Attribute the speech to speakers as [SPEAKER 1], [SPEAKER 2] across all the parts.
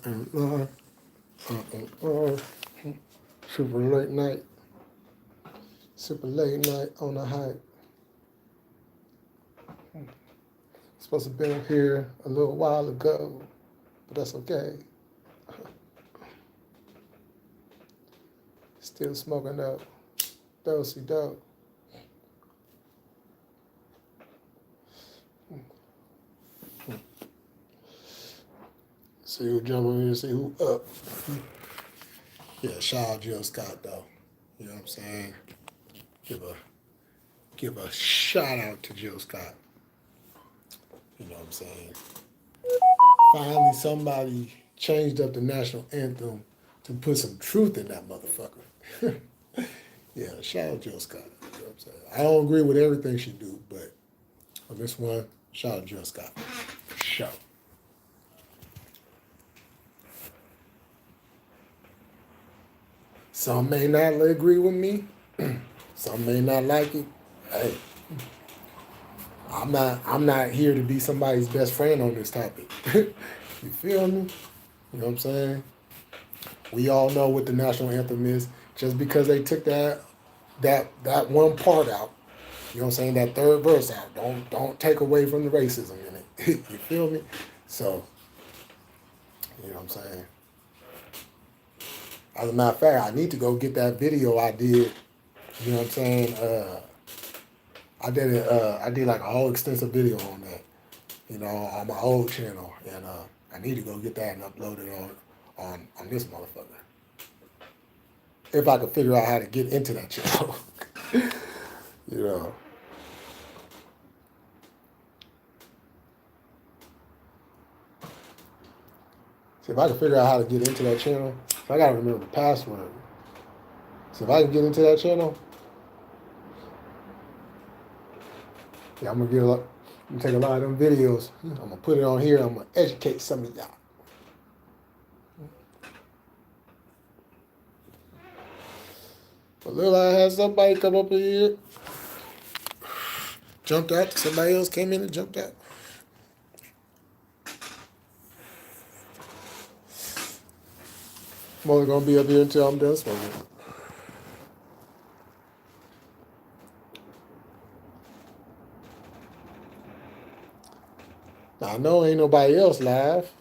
[SPEAKER 1] Super late night. Super late night on the hype. Supposed to have been up here a little while ago, but that's okay. Still smoking up. Dosey dope. See who jumping in, see who up. Yeah, shout out Jill Scott though. You know what I'm saying? Give a shout out to Jill Scott. You know what I'm saying? Finally somebody changed up the national anthem to put some truth in that motherfucker. Yeah, shout out Jill Scott. You know what I'm saying? I don't agree with everything she do, but on this one, shout out Jill Scott. For sure. Some may not agree with me. Some may not like it. Hey, I'm not here to be somebody's best friend on this topic. You feel me? You know what I'm saying? We all know what the national anthem is. Just because they took that one part out, you know what I'm saying, that third verse out, don't take away from the racism in it. You feel me? So, you know what I'm saying? As a matter of fact, I need to go get that video I did. You know what I'm saying? I did like a whole extensive video on that, you know, on my old channel, and I need to go get that and upload it on this motherfucker. If I could figure out how to get into that channel, you know. See, if I can figure out how to get into that channel, I gotta remember the password. So if I can get into that channel, yeah, I'm gonna take a lot of them videos. I'm gonna put it on here. I'm gonna educate some of y'all. But little I had somebody come up here, jumped out. Somebody else came in and jumped out. I'm only gonna be up here until I'm done smoking. Now, I know ain't nobody else live.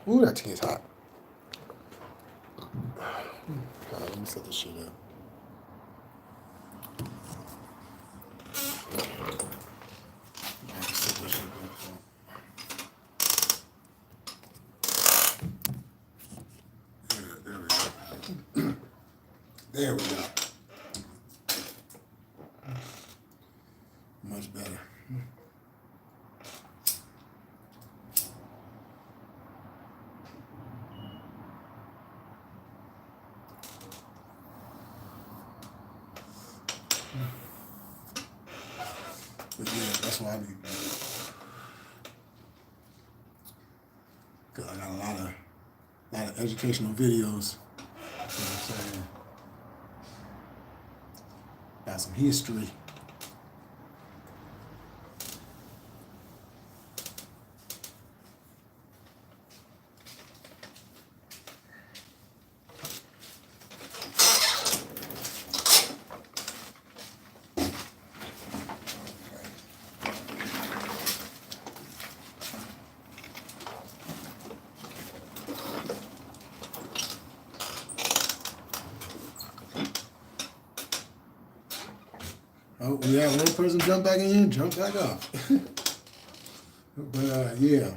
[SPEAKER 1] Ooh, that tea is hot. Let me set this shit up. There we go. Much better. But yeah, that's why I need. Cause I got a lot of educational videos. You know what I'm saying? Got some history. Oh, we had one person jump back in, jump back off. But yeah,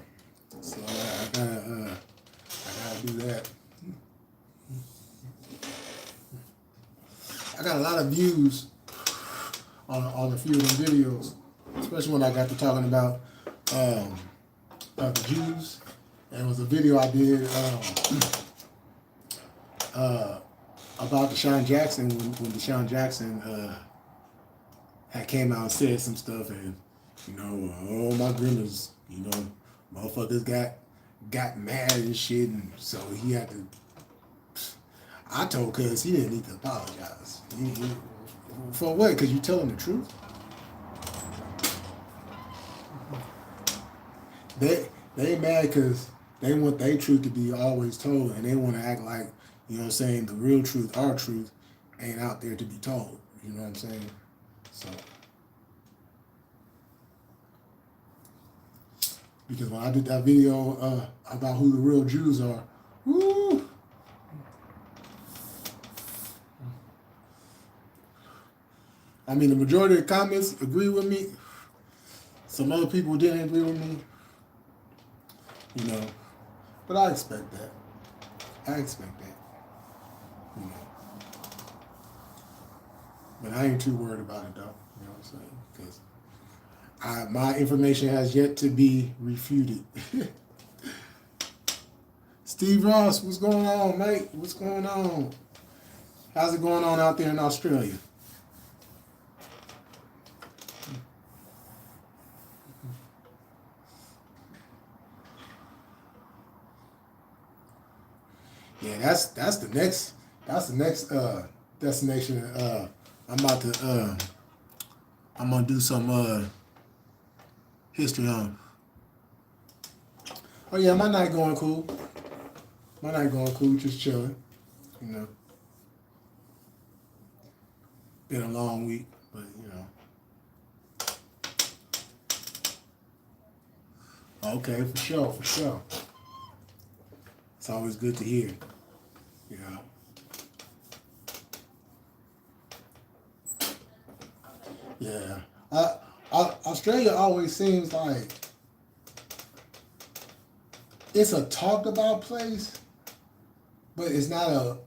[SPEAKER 1] so I gotta do that. I got a lot of views on a few of them videos, especially when I got to talking about the Jews. And it was a video I did about Deshaun Jackson when Deshaun Jackson had came out and said some stuff, and oh my goodness, motherfuckers got mad and shit, and so he had to. I told Cuz he didn't need to apologize. For what? Because you telling the truth. They mad because they want their truth to be always told, and they want to act like, what I'm saying, the real truth, our truth, ain't out there to be told. You know what I'm saying? So, because when I did that video about who the real Jews are, woo! I mean, the majority of the comments agree with me. Some other people didn't agree with me. But I expect that. I expect that. But I ain't too worried about it, though. You know what I'm saying? Because my information has yet to be refuted. Steve Ross, what's going on, mate? What's going on? How's it going on out there in Australia? Yeah, that's the next destination. I'm gonna do some history on. Oh yeah, my night going cool. Just chilling. Been a long week, but Okay, for sure. It's always good to hear. Yeah. Australia always seems like it's a talked about place, but it's not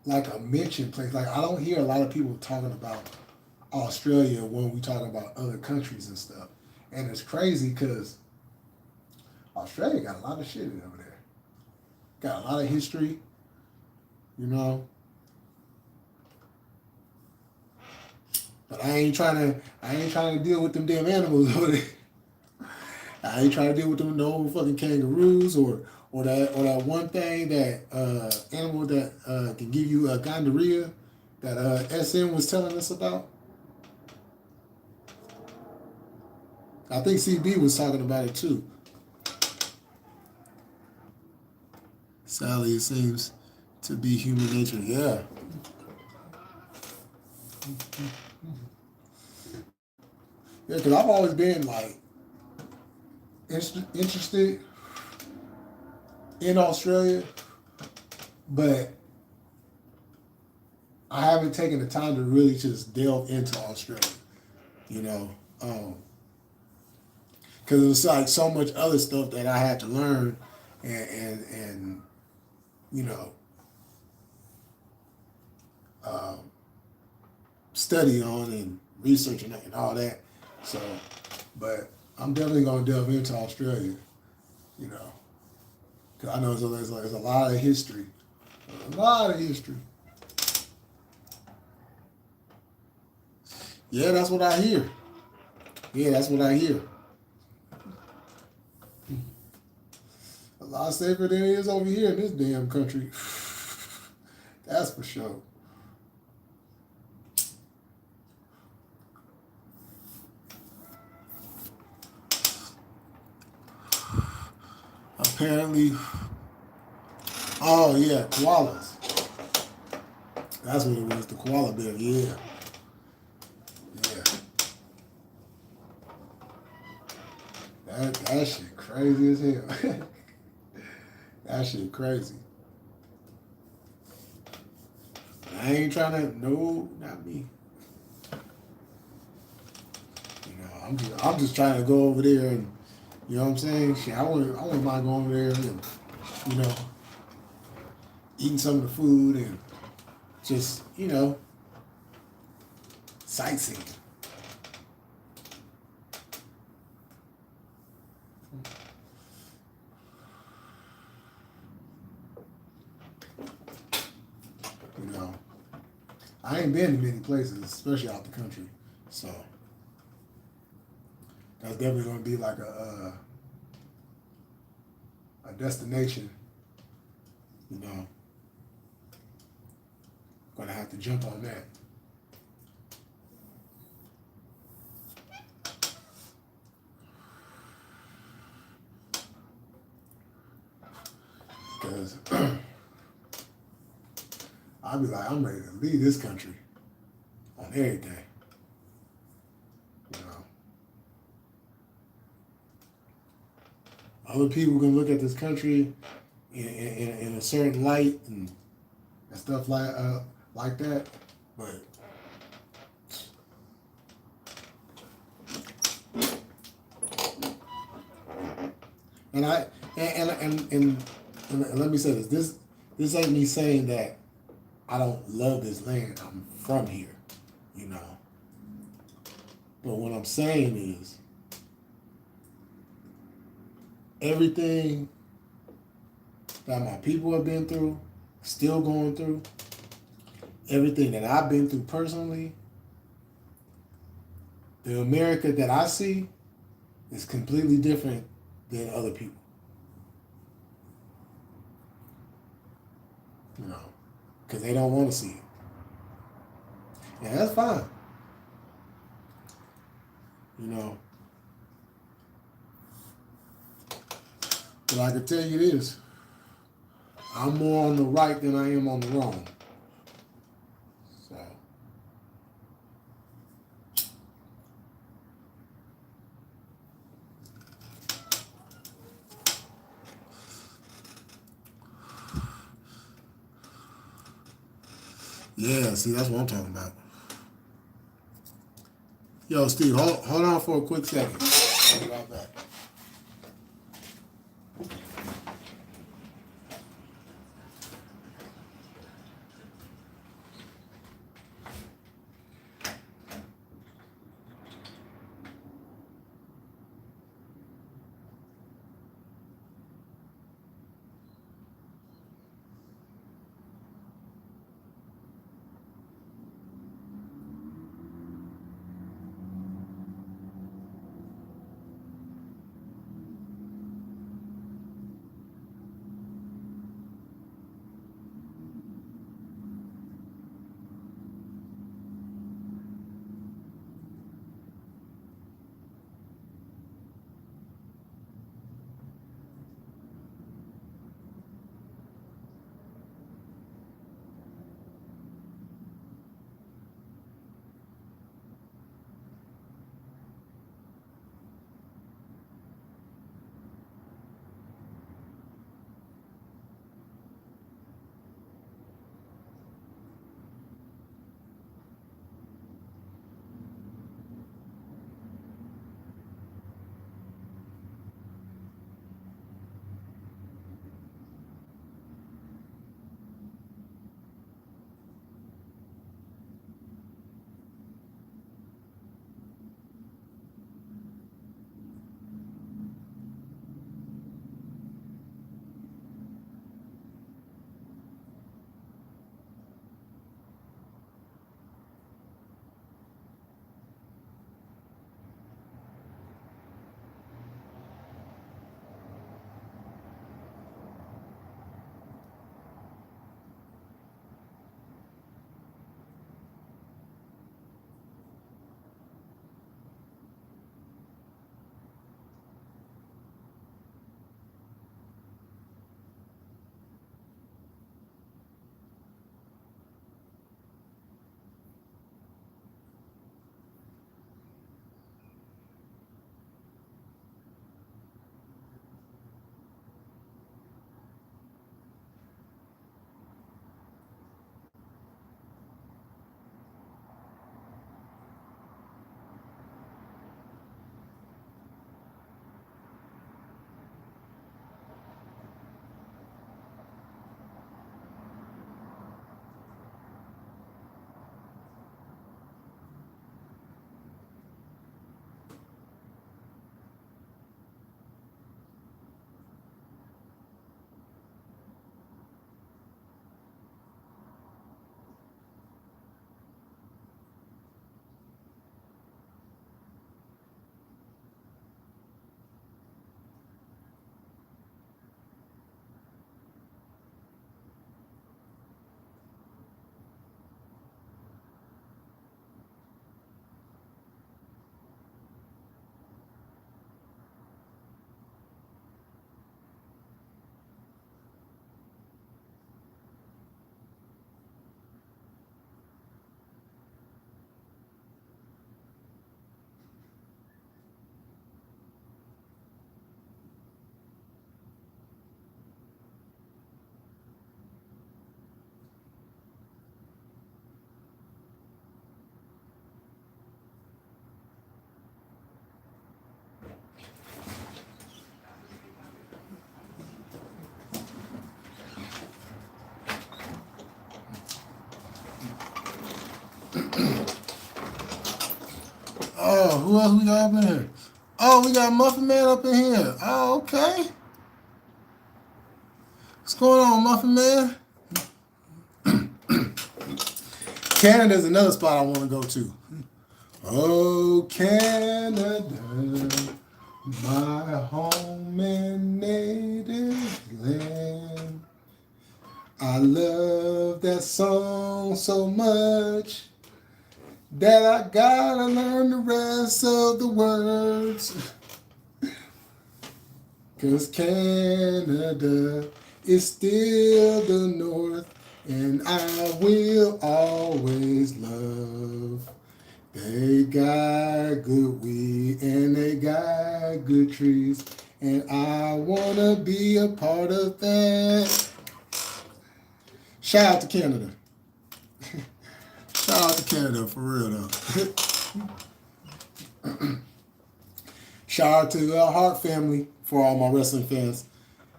[SPEAKER 1] like a mentioned place. Like I don't hear a lot of people talking about Australia when we talk about other countries and stuff. And it's crazy because Australia got a lot of shit over there. Got a lot of history, But I ain't trying to deal with them damn animals over there. I ain't trying to deal with them no fucking kangaroos or that one thing that animal that can give you gonorrhea that SM was telling us about. I think CB was talking about it too. Sally, it seems to be human nature. Yeah. Yeah, because I've always been like interested in Australia, but I haven't taken the time to really just delve into Australia, because it was like so much other stuff that I had to learn and study on and research and all that. So, but I'm definitely gonna delve into Australia, because I know there's a lot of history, Yeah, that's what I hear. A lot safer than it is over here in this damn country. That's for sure. Apparently, oh yeah, koalas. That's what it was, the koala bear, yeah. That shit crazy as hell. That shit crazy. I ain't trying to, no, not me. I'm just trying to go over there and, you know what I'm saying? Shit, I wouldn't mind going over there and, eating some of the food and just, sightseeing. know, I ain't been to many places, especially out the country. So that's definitely gonna be like a destination. You know, gonna have to jump on that. Because I'll be like, I'm ready to leave this country on everything. You know, other people can look at this country in a certain light and stuff like that, but and I and let me say this. This ain't me saying that I don't love this land. I'm from here, you know. But what I'm saying is everything that my people have been through, still going through, everything that I've been through personally, the America that I see is completely different than other people. You know, because they don't want to see it. And that's fine. You know. But I can tell you this. I'm more on the right than I am on the wrong. So. Yeah, see, that's what I'm talking about. Yo, Steve, hold on for a quick second. I'll be right back. Oh, who else we got up in here? Oh, we got Muffin Man up in here. Oh, okay. What's going on, Muffin Man? Canada's another spot I want to go to. Oh, Canada, my home and native land. I love that song so much that I gotta learn the rest of the words. 'Cause Canada is still the North, and I will always love. They got good weed and they got good trees, and I wanna be a part of that. Shout out to Canada. Shout out to Canada for real though. Shout out to the Hart family for all my wrestling fans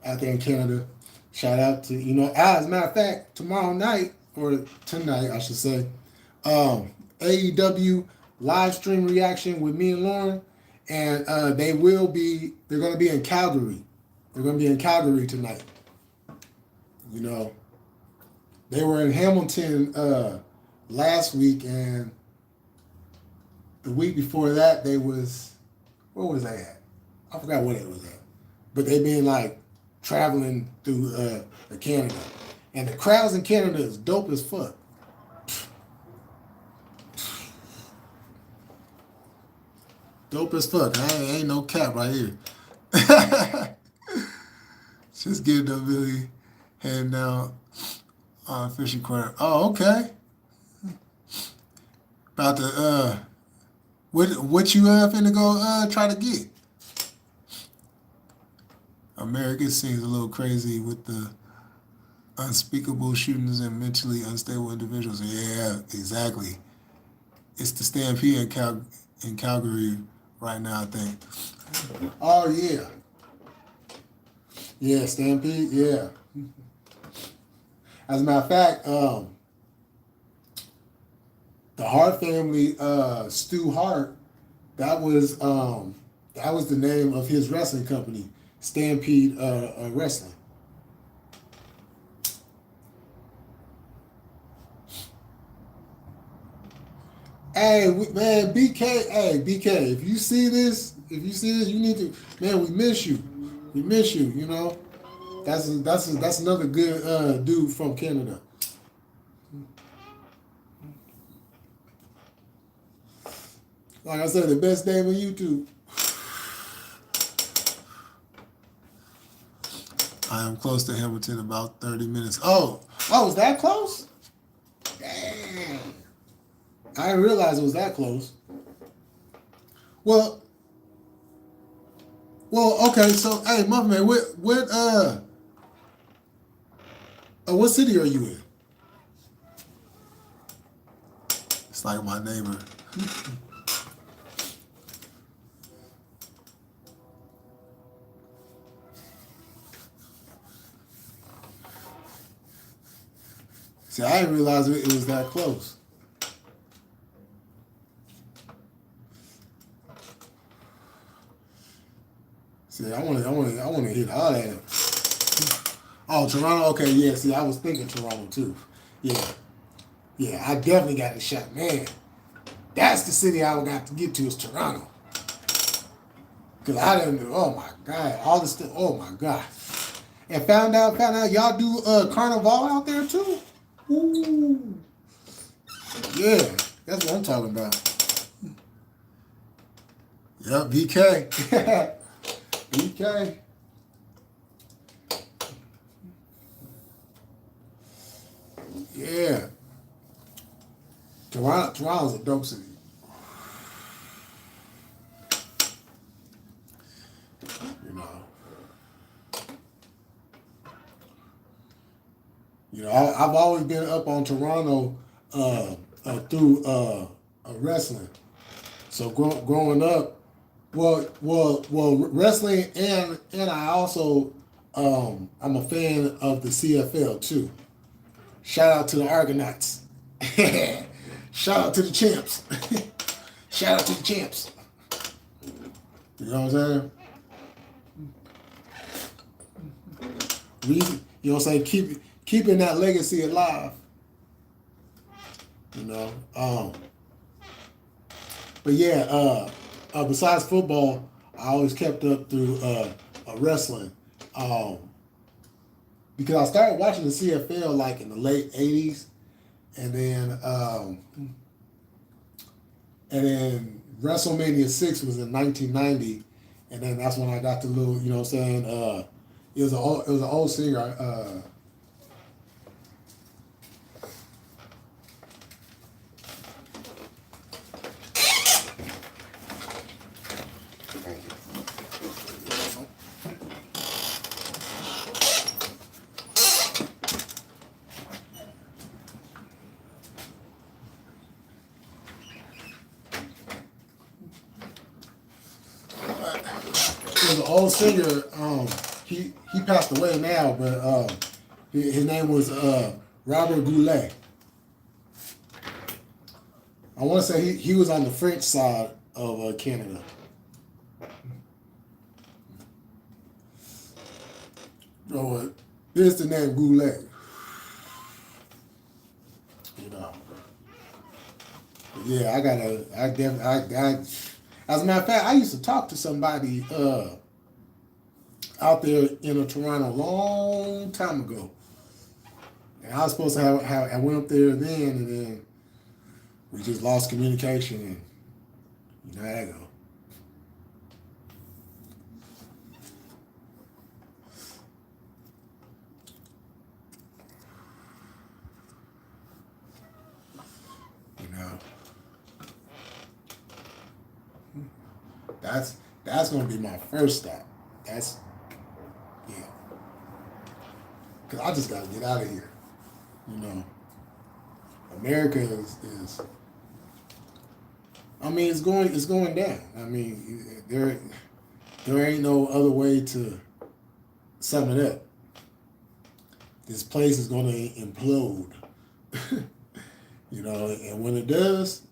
[SPEAKER 1] out there in Canada. Shout out to, as a matter of fact, tomorrow night, or tonight, I should say, AEW live stream reaction with me and Lauren, and they're going to be in Calgary. They're going to be in Calgary tonight. They were in Hamilton last week, and the week before that, where was they at? I forgot what it was at. But they been traveling through Canada. And the crowds in Canada is dope as fuck. Dope as fuck. Ain't no cap right here. Just getting the Billy heading down on Fishing Corner. Oh, okay. About to what you finna go try to get? America seems a little crazy with the unspeakable shootings and mentally unstable individuals. Yeah, exactly. It's the Stampede in Calgary right now, I think. Oh, yeah. Yeah, Stampede, yeah. As a matter of fact, the Hart family, Stu Hart, that was the name of his wrestling company, Stampede Wrestling. Hey, man, BK, if you see this, you need to, man, we miss you. We miss you, That's another good dude from Canada. Like I said, the best name on YouTube. I am close to Hamilton, about 30 minutes. Oh, is that close? Dang. I didn't realize it was that close. Well, okay, so, hey, Muffin Man, what city are you in? It's like my neighbor. See, I didn't realize it was that close. See, I want to hit all that. Oh, Toronto. Okay, yeah. See, I was thinking Toronto too. Yeah, I definitely got a shot, man. That's the city I would have to get to is Toronto. Cause I didn't. Oh my God, all this stuff. Oh my God. And found out y'all do Carnival out there too. Ooh. Yeah, that's what I'm talking about. Yep, BK. BK. Yeah. Toronto's a dope city. I've always been up on Toronto through wrestling. So growing up, wrestling and I also I'm a fan of the CFL too. Shout out to the Argonauts. Shout out to the champs. Shout out to the champs. You know what I'm saying? Reason, you know what I'm saying? Keeping that legacy alive. You know. But yeah, besides football, I always kept up through wrestling. Because I started watching the CFL like in the late '80s, and then WrestleMania 6 was in 1990, and then that's when I got the little, you know what I'm saying? It was an old singer. There's an old singer. He passed away now, but his name was Robert Goulet. I want to say he was on the French side of Canada. Oh, here's the name Goulet. You know. Yeah, as a matter of fact, I used to talk to somebody out there in Toronto a long time ago. And I was supposed to have I went up there then, and then we just lost communication, and you know how that go. You know. That's gonna be my first stop. That's yeah. Cause I just gotta get out of here. You know. America is I mean it's going down. I mean there ain't no other way to sum it up. This place is gonna implode. You know, and when it does,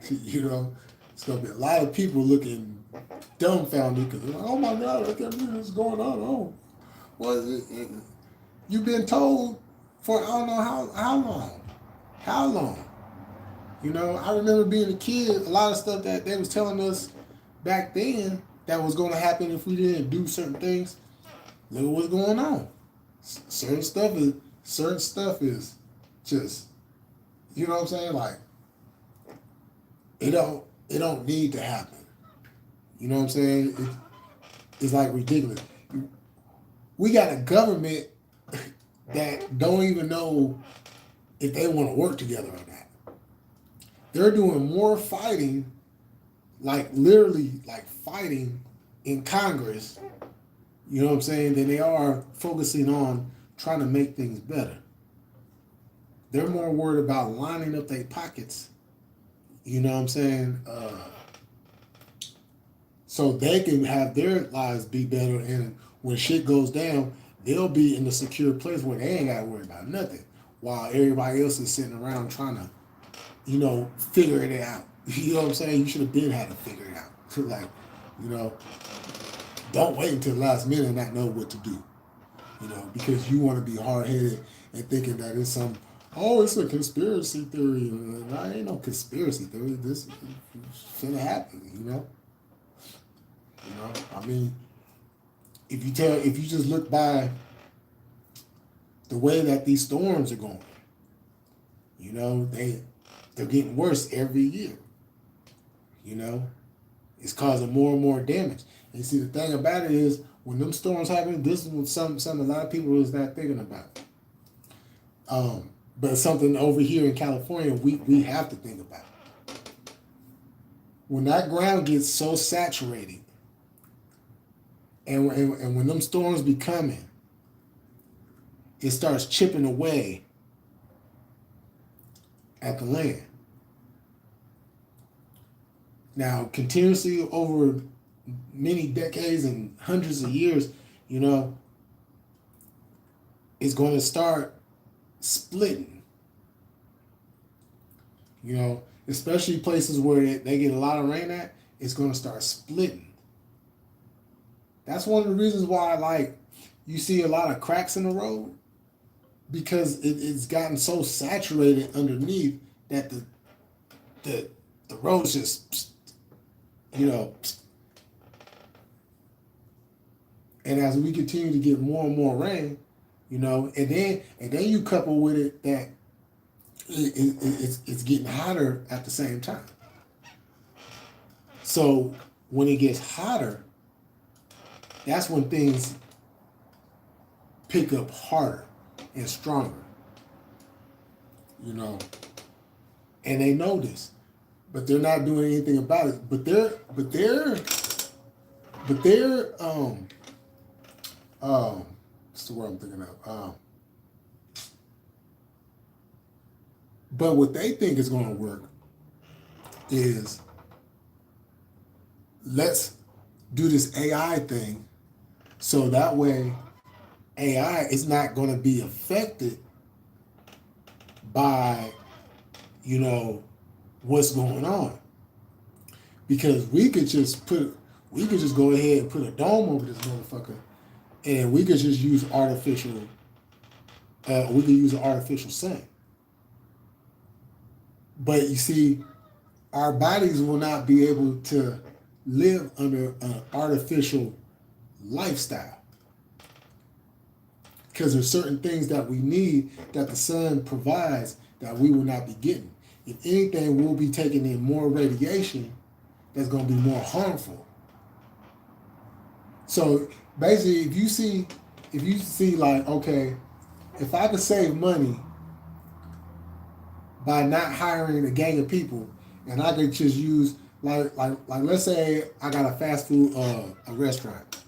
[SPEAKER 1] you know, it's gonna be a lot of people looking dumbfounded because they're like, "Oh my God, I can't believe this is going on." Oh, well, you've been told for I don't know how long. You know, I remember being a kid. A lot of stuff that they was telling us back then that was going to happen if we didn't do certain things. Look at what's going on. Certain stuff is just, you know what I'm saying? Like it don't need to happen. You know what I'm saying? It's like ridiculous. We got a government that don't even know if they want to work together or not. They're doing more fighting, like literally like fighting in Congress, you know what I'm saying, than they are focusing on trying to make things better. They're more worried about lining up their pockets, you know what I'm saying, so they can have their lives be better, and when shit goes down, they'll be in a secure place where they ain't got to worry about nothing, while everybody else is sitting around trying to, you know, figure it out. You know what I'm saying? You should have been had to figure it out. Like, you know, don't wait until the last minute and not know what to do. You know, because you want to be hard headed and thinking that it's it's a conspiracy theory. Nah, ain't no conspiracy theory. This shouldn't happen. You know. I mean, if you just look by the way that these storms are going, you know, they're getting worse every year. You know, it's causing more and more damage. And see, the thing about it is, when them storms happen, this is what some a lot of people is not thinking about. But something over here in California, we have to think about. When that ground gets so saturated, and when them storms be coming, it starts chipping away at the land. Now, continuously over many decades and hundreds of years, you know, it's going to start splitting. You know, especially places where they get a lot of rain at, it's going to start splitting. That's one of the reasons why, like, you see a lot of cracks in the road because it's gotten so saturated underneath that the the road's just, you know, and as we continue to get more and more rain, you know, and then you couple with it that it's getting hotter at the same time. So when it gets hotter, that's when things pick up harder and stronger, you know. And they know this, but they're not doing anything about it. What's the word I'm thinking of? But what they think is going to work is let's do this AI thing so that way AI is not going to be affected by, you know, what's going on. Because we could just go ahead and put a dome over this motherfucker and we could just use we could use an artificial sun. But you see, our bodies will not be able to live under an artificial lifestyle because there's certain things that we need that the sun provides that we will not be getting. If anything, we'll be taking in more radiation that's going to be more harmful. So basically, if you see like, okay, if I could save money by not hiring a gang of people, and I could just use like let's say I got a fast food a restaurant,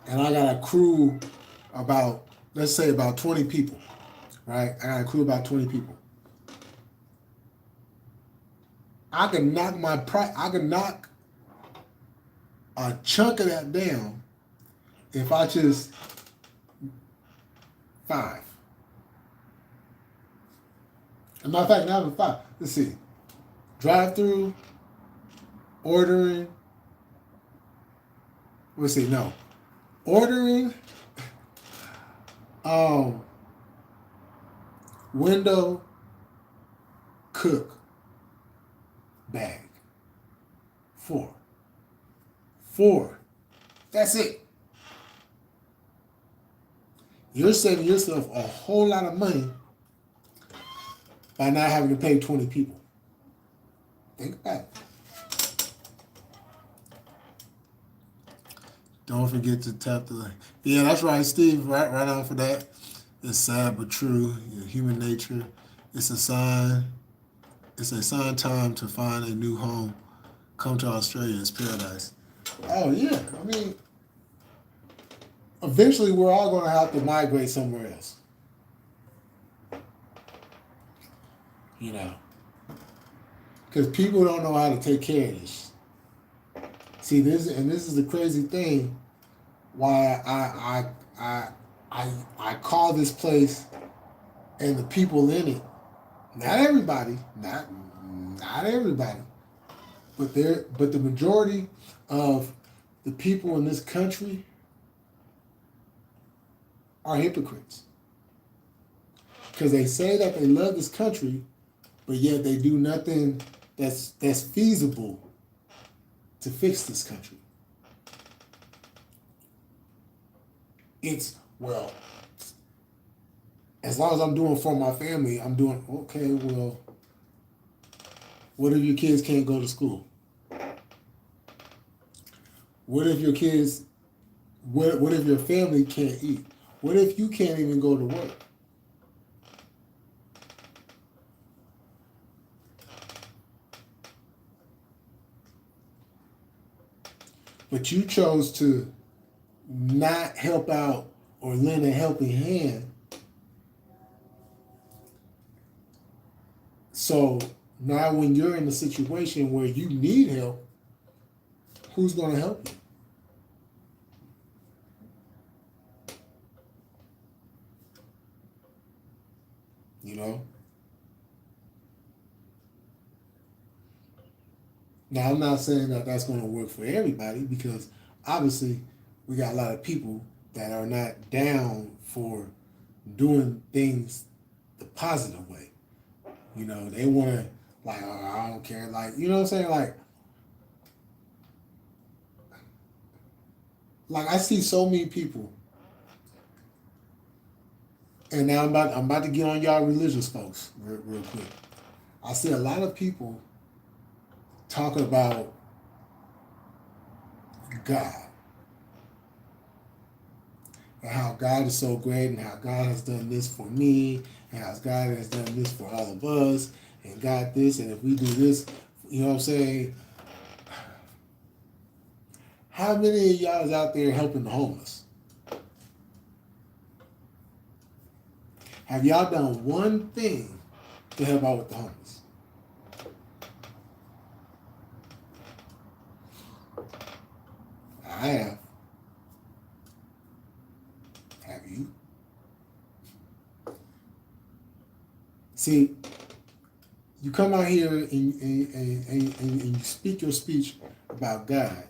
[SPEAKER 1] and I got a crew about let's say about 20 people, right? I got a crew about 20 people. I could knock a chunk of that down if I just 5. As a matter of fact, not even 5. Let's see. Drive through, ordering. Let's see, no. Ordering, window, cook, bag. 4. 4. That's it. You're saving yourself a whole lot of money by not having to pay 20 people. Think about it. Don't forget to tap the link. Yeah, that's right, Steve. Right on for that. It's sad but true. Human nature. It's a sign. It's a sign time to find a new home. Come to Australia. It's paradise. Oh yeah. I mean, eventually we're all going to have to migrate somewhere else. You know, because people don't know how to take care of this. See this, and this is the crazy thing. Why I call this place and the people in it. Not everybody, not everybody, but the majority of the people in this country are hypocrites. Because they say that they love this country, but yet they do nothing that's feasible to fix this country. It's, well, as long as I'm doing for my family, I'm doing, okay, well, what if your kids can't go to school? What if your kids, what if your family can't eat? What if you can't even go to work? But you chose to not help out or lend a helping hand. So now when you're in a situation where you need help, who's going to help you? You know? Now, I'm not saying that that's going to work for everybody because obviously we got a lot of people that are not down for doing things the positive way. You know, they want to, like, oh, I don't care. Like, you know what I'm saying? Like I see so many people, and now I'm about to get on y'all religious folks real quick. I see a lot of people talking about God and how God is so great and how God has done this for me and how God has done this for all of us and God this, and if we do this, you know what I'm saying? How many of y'all is out there helping the homeless? Have y'all done one thing to help out with the homeless? I have. Have you? See, you come out here and you speak your speech about God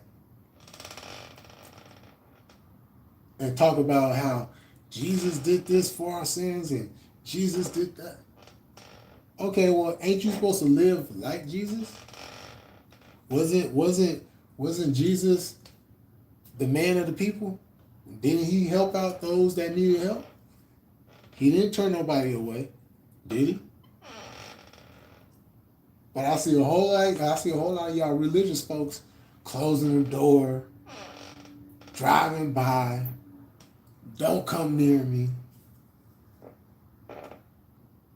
[SPEAKER 1] and talk about how Jesus did this for our sins and Jesus did that. Okay, well, ain't you supposed to live like Jesus? Wasn't Jesus the man of the people? Didn't he help out those that needed help? He didn't turn nobody away, did he? But I see a whole lot of y'all religious folks closing the door, driving by, don't come near me,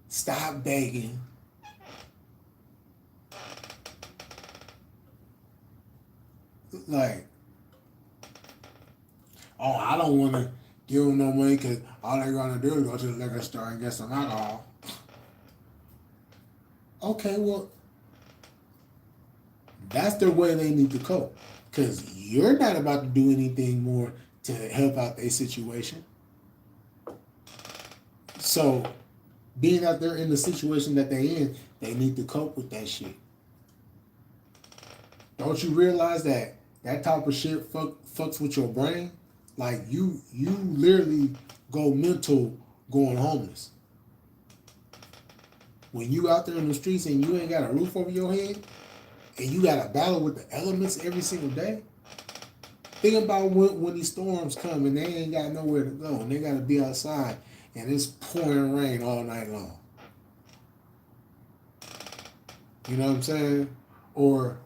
[SPEAKER 1] stop begging. Like, oh, I don't want to give them no money because all they're going to do is go to the liquor store and get some alcohol. Okay, well, that's the way they need to cope. Because you're not about to do anything more to help out their situation. So, being out there in the situation that they're in, they need to cope with that shit. Don't you realize that that type of shit fucks with your brain? Like, you literally go mental going homeless. When you out there in the streets and you ain't got a roof over your head, and you got to battle with the elements every single day. Think about when these storms come and they ain't got nowhere to go and they got to be outside and it's pouring rain all night long. You know what I'm saying? Or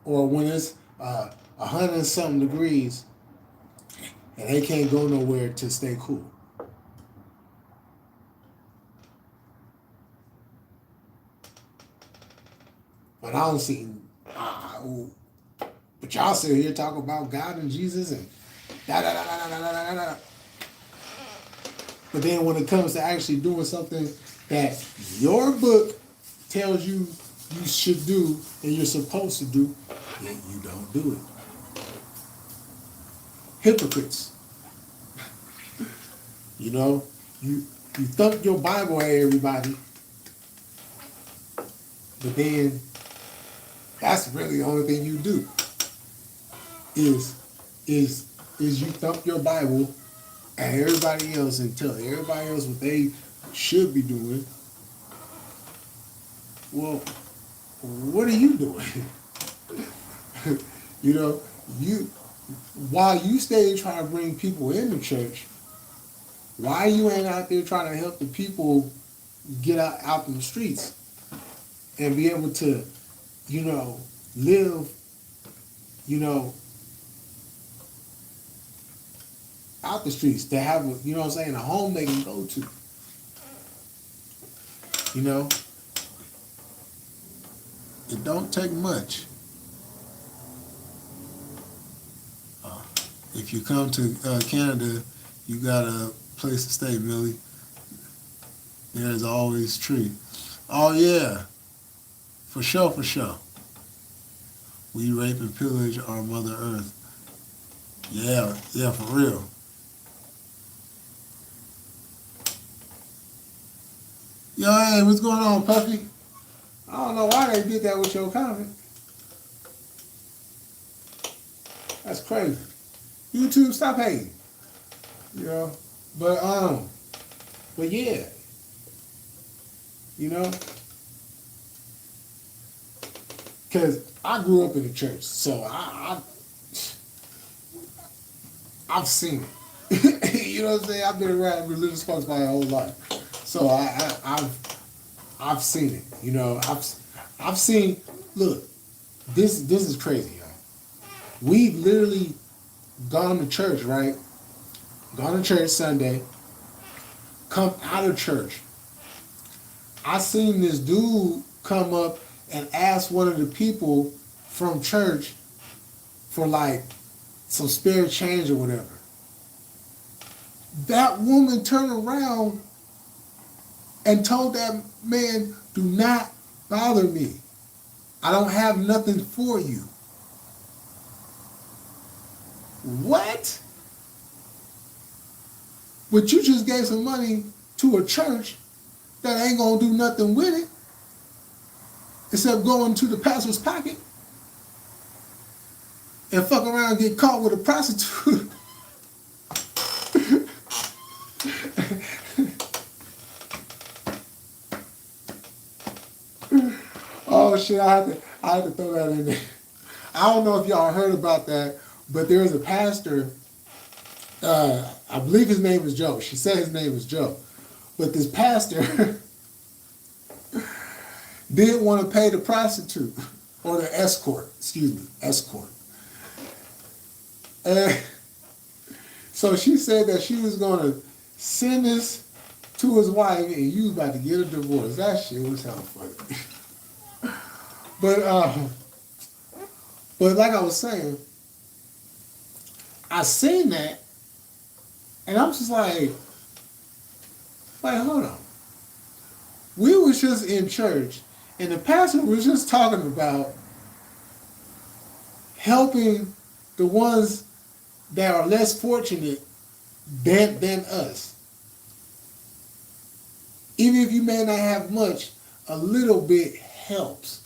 [SPEAKER 1] when it's 100 and something degrees and they can't go nowhere to stay cool. But I don't see. But y'all sit here talking about God and Jesus and da da da da da da da da. But then when it comes to actually doing something that your book tells you you should do and you're supposed to do, then you don't do it. Hypocrites. You know, you thump your Bible at everybody, but then that's really the only thing you do. Is you thump your Bible at everybody else and tell everybody else what they should be doing. Well, what are you doing? You know, while you stay trying to bring people into church, why you ain't out there trying to help the people get out in the streets and be able to, live, out the streets, to have a home they can go to. It don't take much. If you come to Canada, you got a place to stay, Millie. There's always a tree. Oh yeah, for sure. We rape and pillage our Mother Earth. Yeah, for real. Yo, hey, what's going on, Puffy? I don't know why they did that with your comment. That's crazy. YouTube, stop hating. You know, but yeah, you know, because I grew up in the church, so I've seen it. You know what I'm saying? I've been around religious folks my whole life, so I've seen it. You know, I've seen. Look, this is crazy, y'all. We've literally gone to church, right? Gone to church Sunday. Come out of church. I seen this dude come up and ask one of the people from church for like some spare change or whatever. That woman turned around and told that man, "Do not bother me. I don't have nothing for you." What? But you just gave some money to a church that ain't gonna do nothing with it except going to the pastor's pocket and fuck around and get caught with a prostitute. Oh shit, I had to throw that in there. I don't know if y'all heard about that, but there's a pastor, I believe his name is Joe. She said his name is Joe. But this pastor didn't want to pay the prostitute, or the escort, escort. And so she said that she was going to send this to his wife and you was about to get a divorce. That shit was hella funny. But like I was saying, I seen that and I'm just like, hold on. We was just in church and the pastor was just talking about helping the ones that are less fortunate than us. Even if you may not have much, a little bit helps.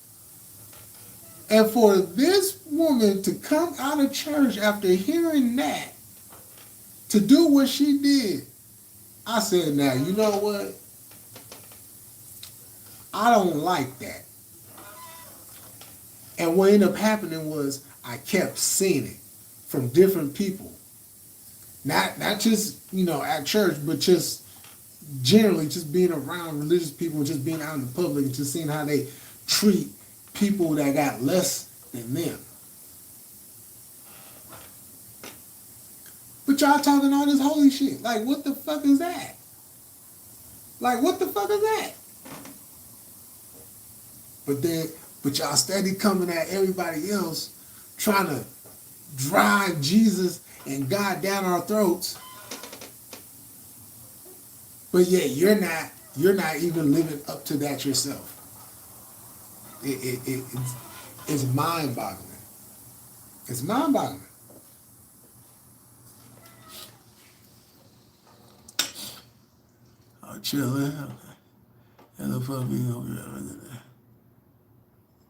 [SPEAKER 1] And for this woman to come out of church after hearing that, to do what she did, I said, now, you know what? I don't like that. And what ended up happening was I kept seeing it from different people. Not just, at church, but just generally just being around religious people and just being out in the public and just seeing how they treat people that got less than them. But y'all talking all this holy shit. Like, what the fuck is that? Like, what the fuck is that? But y'all steady coming at everybody else, trying to drive Jesus and God down our throats. But yet you're not even living up to that yourself. It's mind-boggling. It's mind-boggling. Oh, chilling. Hello, puppy.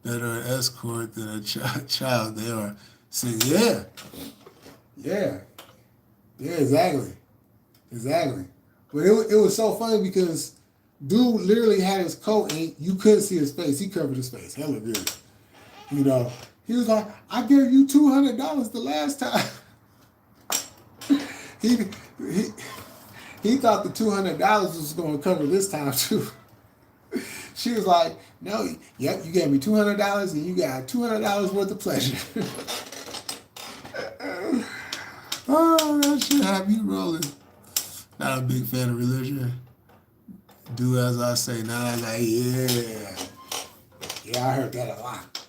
[SPEAKER 1] Better an escort than a child. They are saying, yeah, exactly. But it was so funny because dude literally had his coat and you couldn't see his face. He covered his face. Hella good. He was like, I gave you $200 the last time. He thought the $200 was going to cover this time too. She was like, no, yep, you gave me $200 and you got $200 worth of pleasure. Oh, that shit have you rolling. Not a big fan of religion. Do as I say, not as I, yeah. Yeah, I heard that a lot.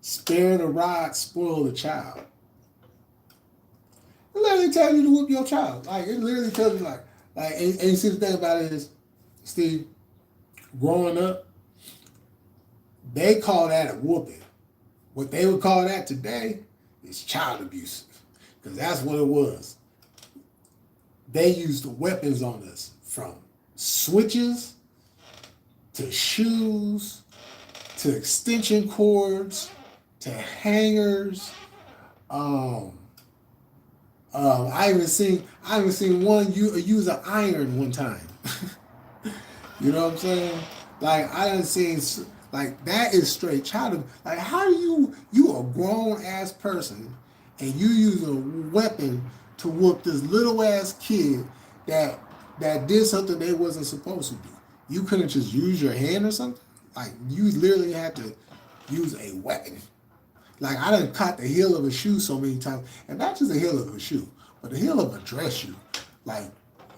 [SPEAKER 1] Spare the rod, spoil the child. It literally tells you to whoop your child. Like, it literally tells you, and you see the thing about it is, Steve, growing up, they call that a whooping. What they would call that today is child abuse. Because that's what it was. They used weapons on us, from switches to shoes, to extension cords, to hangers. I even seen one use an iron one time. You know what I'm saying? Like I done seen like that is straight child. Like how do you a grown ass person and you use a weapon to whoop this little ass kid that did something they wasn't supposed to do? You couldn't just use your hand or something. Like you literally had to use a weapon. Like I done caught the heel of a shoe so many times, and not just the heel of a shoe, but the heel of a dress shoe. Like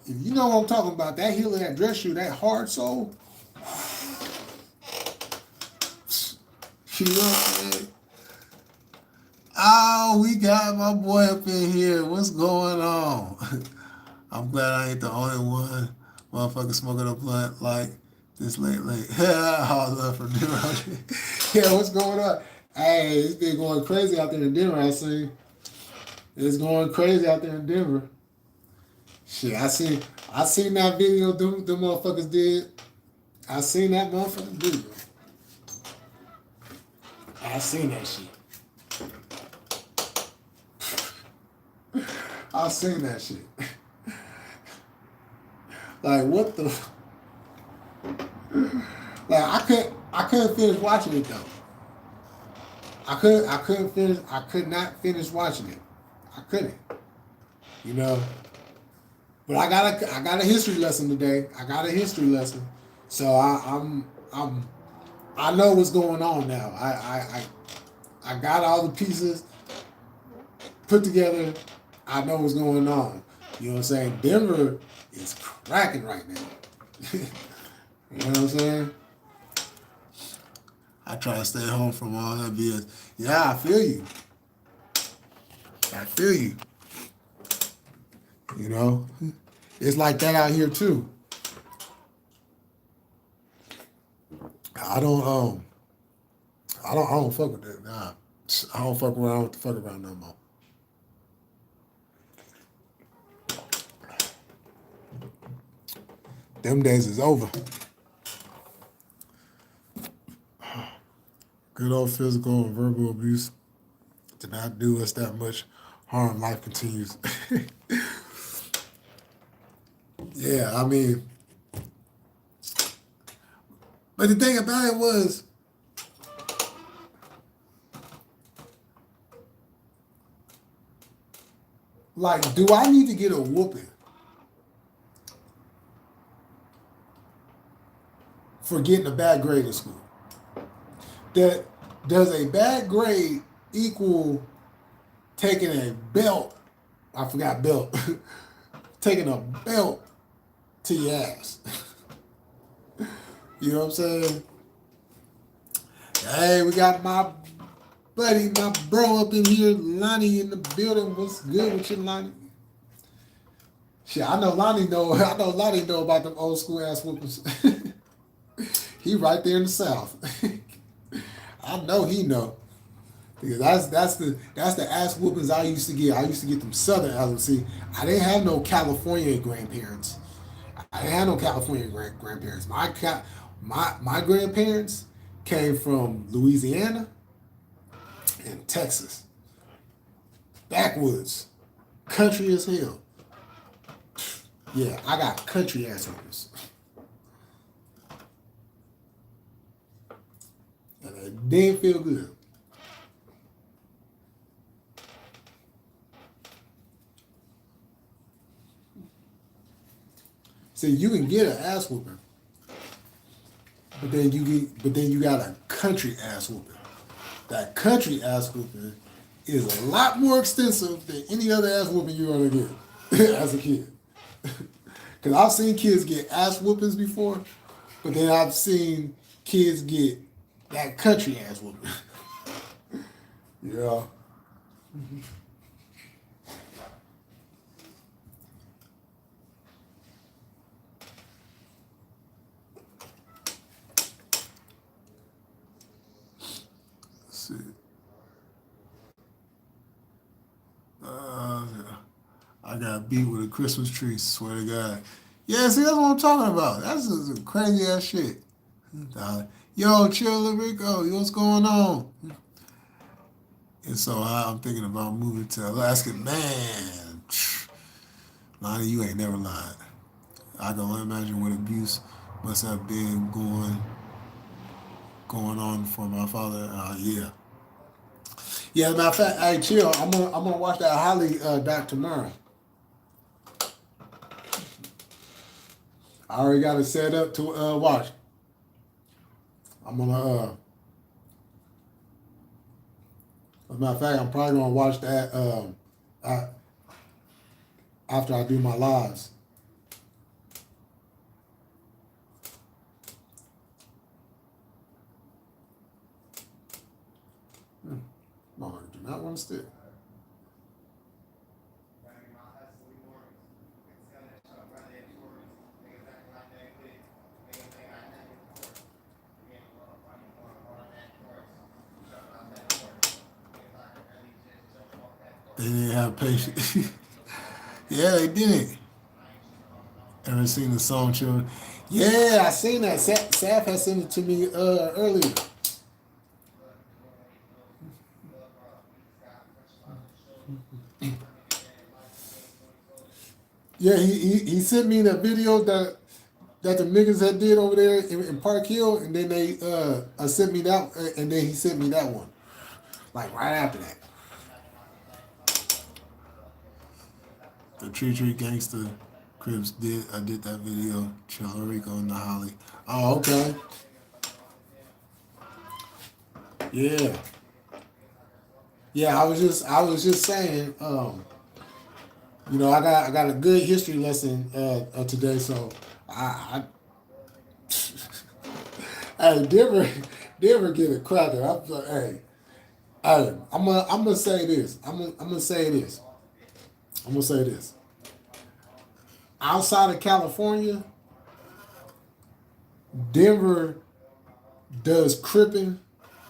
[SPEAKER 1] if you know what I'm talking about, that heel of that dress shoe, that hard sole. You know what I'm saying? Oh, we got my boy up in here. What's going on? I'm glad I ain't the only one motherfucker smoking a blunt like this late. All love for dinner. Yeah, what's going on? Hey, it's been going crazy out there in Denver, I see. It's going crazy out there in Denver. Shit, I seen that video them motherfuckers did. I seen that motherfucker video. I seen that shit. I seen that shit. Like what the like I couldn't finish watching it though. I could not finish watching it. I couldn't. You know. But I got a history lesson today. I got a history lesson. So I know what's going on now. I got all the pieces put together. I know what's going on. You know what I'm saying? Denver is cracking right now. You know what I'm saying? I try to stay home from all that BS. Yeah, I feel you. I feel you. You know? It's like that out here too. I don't fuck with that. Nah. I don't fuck around with the fuck around no more. Them days is over. Good old physical and verbal abuse did not do us that much harm. Life continues. Yeah, I mean, but the thing about it was, like, do I need to get a whooping for getting a bad grade in school? Does a bad grade equal taking a belt? I forgot belt. Taking a belt to your ass. You know what I'm saying? Hey, we got my buddy, my bro up in here, Lonnie in the building. What's good with you, Lonnie? Shit, I know Lonnie know about them old school ass whoopers. He right there in the South. I know he know. Because that's the ass whoopings I used to get. I used to get them Southern ass. See, I didn't have no California grandparents. I didn't have no California grandparents. My grandparents came from Louisiana and Texas. Backwoods. Country as hell. Yeah, I got country ass whoopers. And it didn't feel good. See, you can get an ass whooping, but then you got a country ass whooping. That country ass whooping is a lot more extensive than any other ass whooping you're gonna get as a kid. Because I've seen kids get ass whoopings before, but then I've seen kids get that country ass whooping. Yeah. See. I got beat with a Christmas tree, swear to God. Yeah, see, that's what I'm talking about. That's some crazy ass shit.
[SPEAKER 2] Yo, chill, Rico. What's going on? And so I'm thinking about moving to Alaska. Man, Lonnie, you ain't never lied. I can only imagine what abuse must have been going on for my father. Yeah, yeah. Matter of fact, hey, chill. I'm gonna watch that Holly doc tomorrow. I already got it set up to watch. I'm gonna. As a matter of fact, I'm probably gonna watch that I, after I do my lives. No, I do not want to stick. They didn't have patience. Yeah, they didn't. Ever seen the song Children? Yeah, I seen that. Saf had sent it to me earlier. Yeah, he sent me that video that the niggas had did over there in Park Hill, and then they sent me that, and then he sent me that one, like right after that. The Tree Gangster Crips did. I did that video. Chilla Rico and the Holly. Oh, okay. Yeah, yeah. I was just saying. I got a good history lesson today, so hey, Denver get a cracker. I'm like, hey, I'm gonna say this. I'm gonna say this. I'm gonna say this. Outside of California, Denver does cripping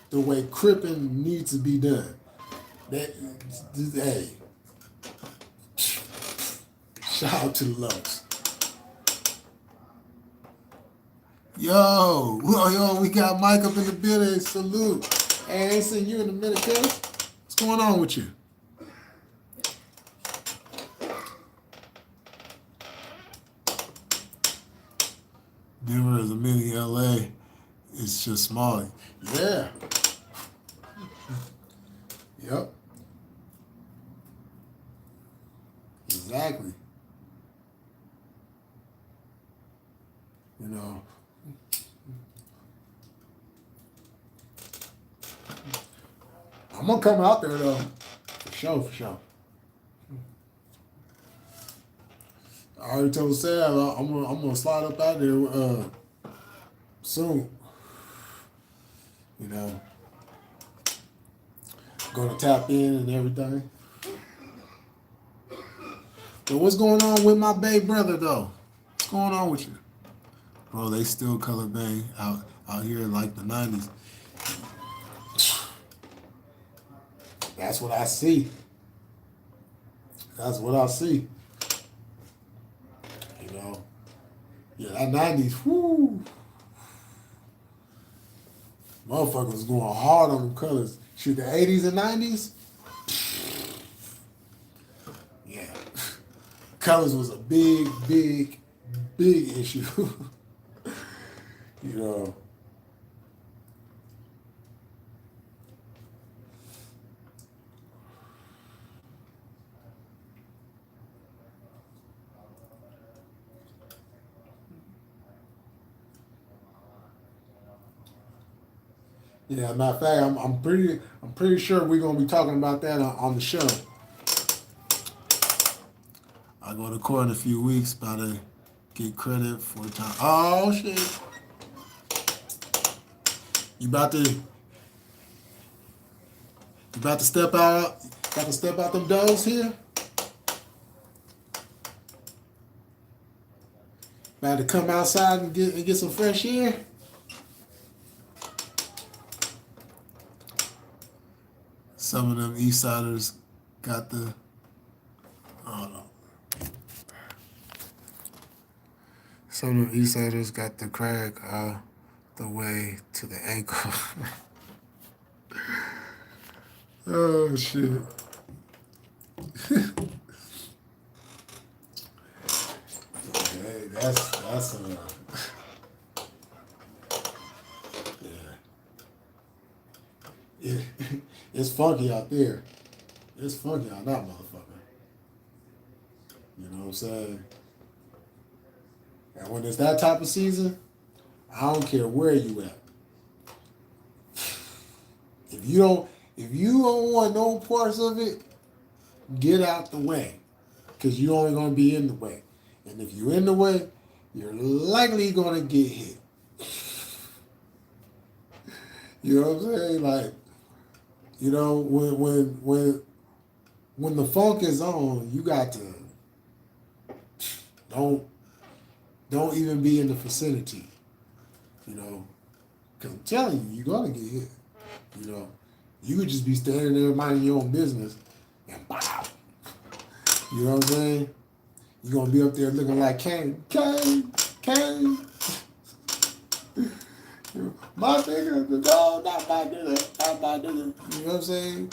[SPEAKER 2] the way cripping needs to be done. That, hey, shout out to the Lows. Yo, we got Mike up in the building. Salute. Hey, I ain't seen you in a minute, cuz. What's going on with you? Denver is a mini LA. It's just smaller. Yeah. Yep. Exactly. You know, I'm gonna come out there though, for sure, for sure. I already told Sam I'm gonna slide up out there soon. You know, gonna tap in and everything. But what's going on with my baby brother though? What's going on with you, bro? They still color bang out here like the '90s. That's what I see. That's what I see. You know, yeah, that '90s. Whoo, motherfuckers was going hard on them colors. Shoot, the '80s and '90s. Yeah, colors was a big, big, big issue. you know. Yeah, matter of fact, I'm pretty sure we're gonna be talking about that on the show. I go to court in a few weeks, about to get credit for time. Oh shit! You about to you about to step out? About to step out them doors here? About to come outside and get some fresh air? Some of them East Siders got the I don't know. Some of the East Siders got the crack the way to the ankle. Oh shit. Okay, that's yeah. It's funky out there. It's funky out that motherfucker. You know what I'm saying? And when it's that type of season, I don't care where you at. If you don't want no parts of it, get out the way. Cause you're only gonna be in the way. And if you're in the way, you're likely gonna get hit. You know what I'm saying? Like, you know, when the funk is on, you got to don't even be in the vicinity. You know, because I'm telling you, you're gonna get hit. You know, you could just be standing there minding your own business, and bow. You know what I'm saying? You're gonna be up there looking like Kane. My nigga, no, not my nigga, not my nigga. You know what I'm saying?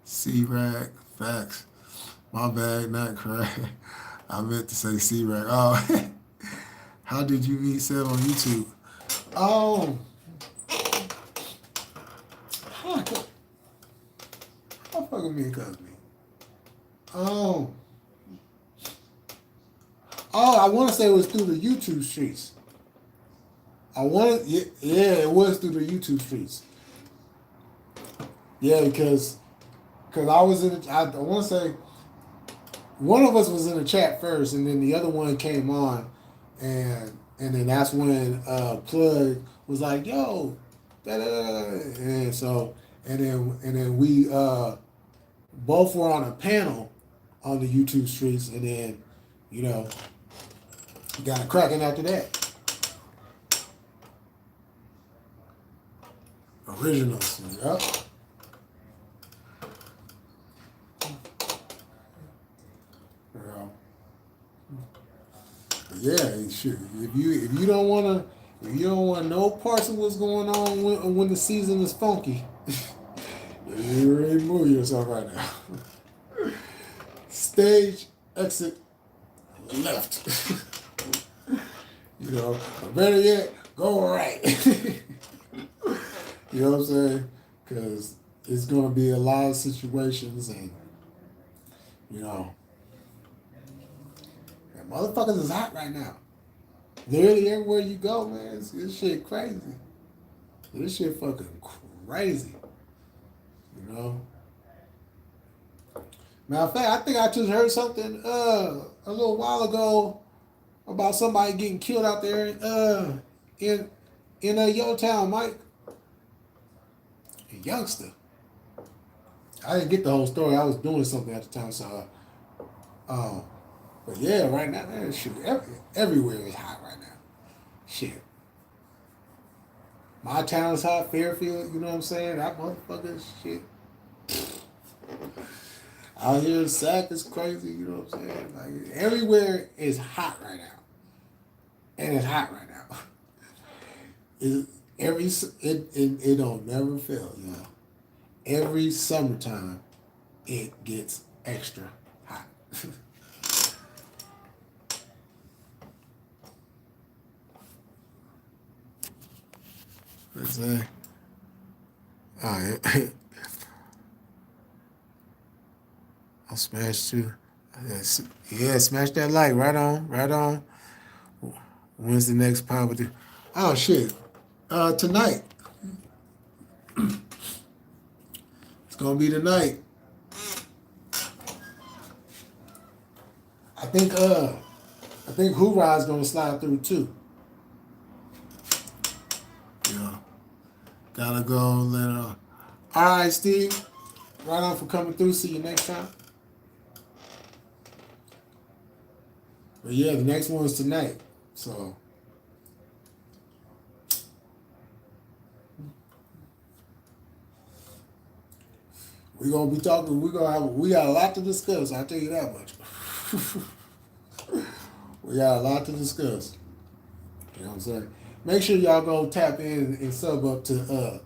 [SPEAKER 2] C-Rag, facts. My bad, not crack. I meant to say C-Rag. Oh, how did you meet Seb on YouTube? Oh, how fucking me and Cosby? Oh, I want to say it was through the YouTube streets. Yeah, it was through the YouTube streets. Yeah, because I was in. I want to say one of us was in the chat first, and then the other one came on, and then that's when Plug was like, "Yo, da da da," and so and then we both were on a panel on the YouTube streets, and then you know got it cracking after that. Originals, yep. Yeah, sure. If you don't want no parts of what's going on when the season is funky, you ready to move yourself right now. Stage exit left. You know, or better yet, go right. You know what I'm saying? Because it's gonna be a lot of situations, and you know, and motherfuckers is hot right now. Literally everywhere you go, man, this shit crazy. This shit fucking crazy. You know? Matter of fact, I think I just heard something a little while ago about somebody getting killed out there in your town, Mike. A youngster. I didn't get the whole story. I was doing something at the time, so but yeah, right now, man, shit, everywhere is hot right now. Shit. My town is hot, Fairfield, you know what I'm saying? That motherfucker shit. Out here in Sac is crazy, you know what I'm saying? Like everywhere is hot right now. And it's hot right now. It don't never fail, you know. Every summertime it gets extra hot. What's that? Alright. I'll smash too. Yeah, smash that like. Right on, right on. When's the next poverty? Oh shit. Tonight. It's gonna be tonight. I think Hoorah's gonna slide through too. Yeah. Gotta go let Alright, Steve. Right on for coming through. See you next time. But yeah, the next one is tonight. So We're gonna be talking. We got a lot to discuss. I'll tell you that much. We got a lot to discuss. You know what I'm saying? Make sure y'all go tap in and sub up to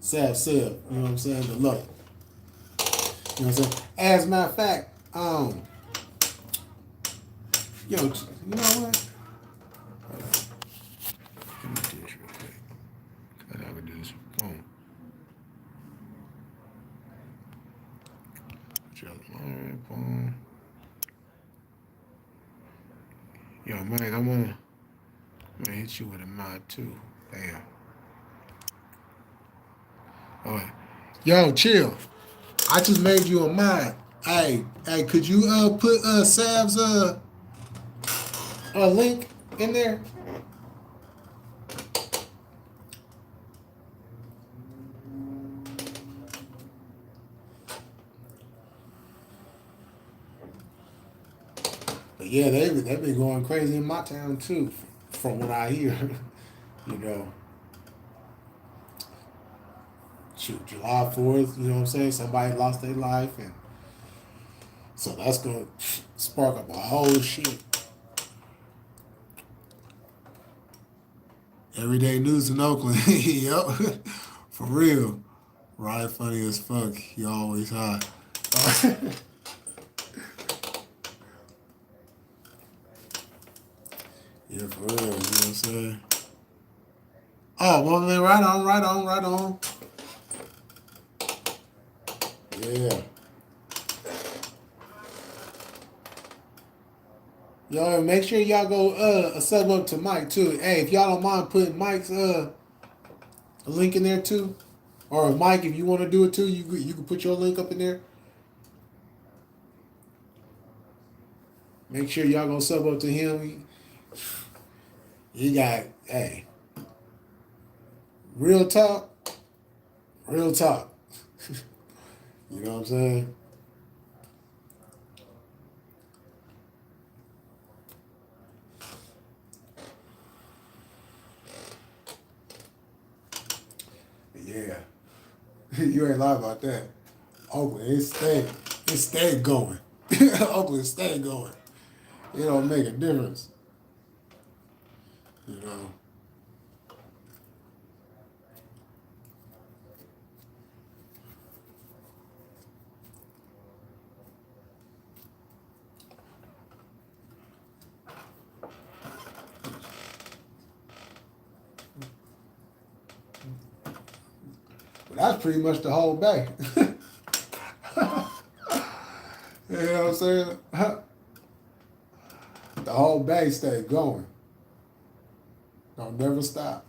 [SPEAKER 2] Sav Seb. You know what I'm saying? The love. You know what I'm saying? As a matter of fact, yo, you know what? Hold on. Let me do this real quick. I can do this. Boom. Boom. Yo, Mike, I'm gonna hit you with a mod too. Damn. All right. Yo, chill. I just made you a mod. Hey, could you put Sav's a link in there? But yeah, they've been going crazy in my town too, from what I hear. You know, shoot, July 4th, you know what I'm saying? Somebody lost their life, and so that's gonna spark up a whole shit. Everyday news in Oakland. Yep. For real. Ryan funny as fuck. He always high. Yeah, for real. You know what I'm saying? Oh, well, man, right on. Yeah. Yo, make sure y'all go sub up to Mike too. Hey, if y'all don't mind putting Mike's a link in there too, or Mike, if you want to do it too, you can put your link up in there. Make sure y'all gonna sub up to him. He got real talk, real talk. You know what I'm saying? Yeah, you ain't lie about that. Oakland, it stayed going. Oakland stayed going. It don't make a difference, you know. But that's pretty much the whole bay. You know what I'm saying? The whole bay stayed going. Don't never stop.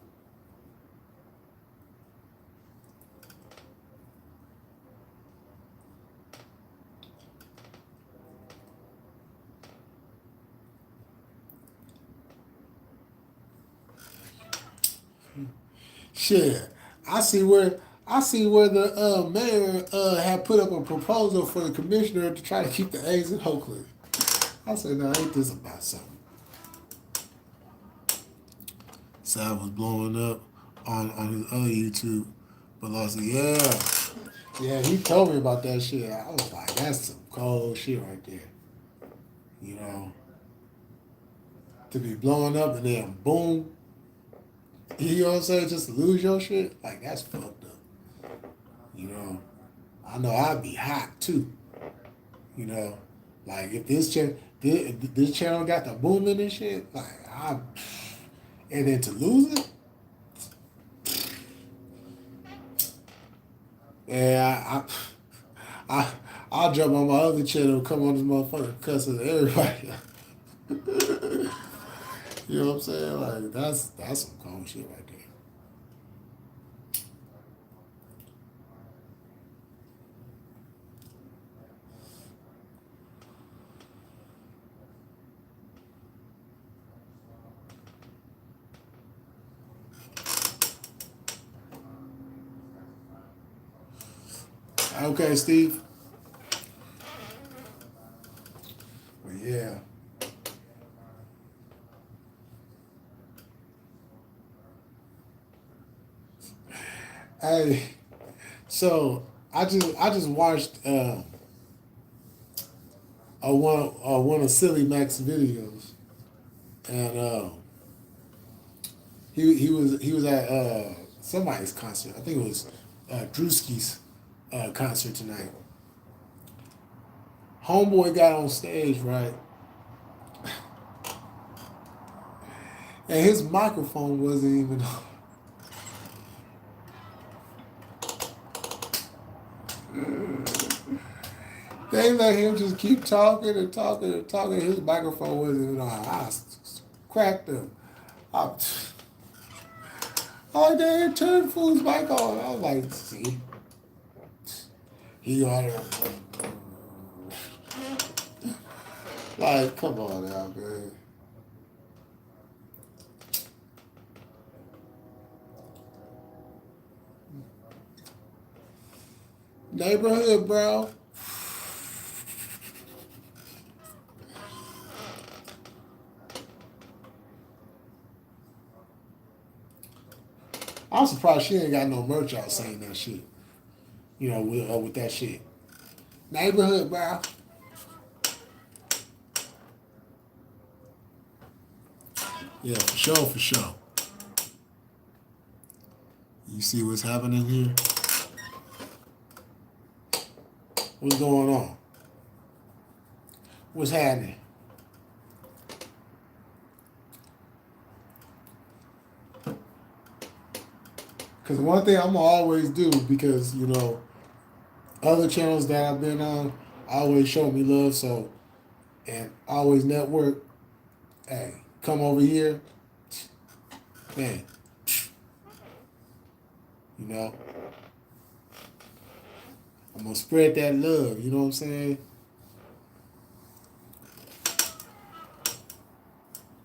[SPEAKER 2] Shit, I see where the mayor had put up a proposal for the commissioner to try to keep the A's in Oakland. I said, "Now ain't this about something?" Sav was blowing up on his other YouTube, but I said, yeah, he told me about that shit. I was like, "That's some cold shit right there," you know. To be blowing up and then boom, you know what I'm saying? Just lose your shit, like that's fucked up. You know, I know I'd be hot too. You know, like if this channel got the booming and shit, like and then to lose it, yeah, I I'll jump on my other channel, come on this motherfucker, cussing everybody. You know what I'm saying? Like that's some cold shit right there. Okay, Steve. But yeah. Hey, so
[SPEAKER 1] I just watched one of Silly Mac's videos, and he was at somebody's concert. I think it was Drewski's concert tonight. Homeboy got on stage, right, and his microphone wasn't even on. They let him just keep talking and talking and talking. His microphone wasn't even on. Cracked him. I, I like, they turned fool's mic on. I was like, see, he ought to. Like, come on now, man. Neighborhood, bro. I'm surprised she ain't got no merch out saying that shit. You know, with that shit. Neighborhood, bro. Yeah, for sure, for sure. You see what's happening here? What's going on? What's happening? Because one thing I'm going to always do, because, you know, other channels that I've been on always show me love, so, and always network. Hey, come over here. Man, you know, I'm going to spread that love, you know what I'm saying?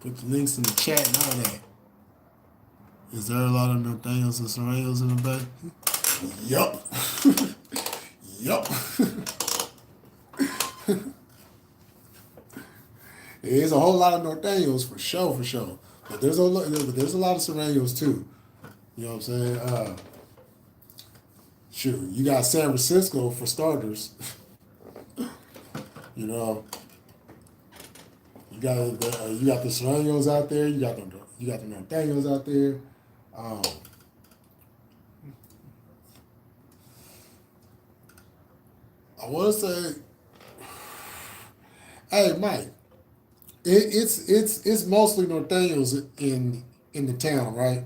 [SPEAKER 1] Put the links in the chat and all that. Is there a lot of Nathaniels and Sorrells in the back? Yup. Yup. There's a whole lot of Nathaniels for sure, for sure. But there's a lot of Sorrells too. You know what I'm saying? Shoot, you got San Francisco for starters. You know, you got the Sorrells out there. You got the Nathaniels out there. I want to say, hey Mike, it's mostly Nathaniels in the town, right?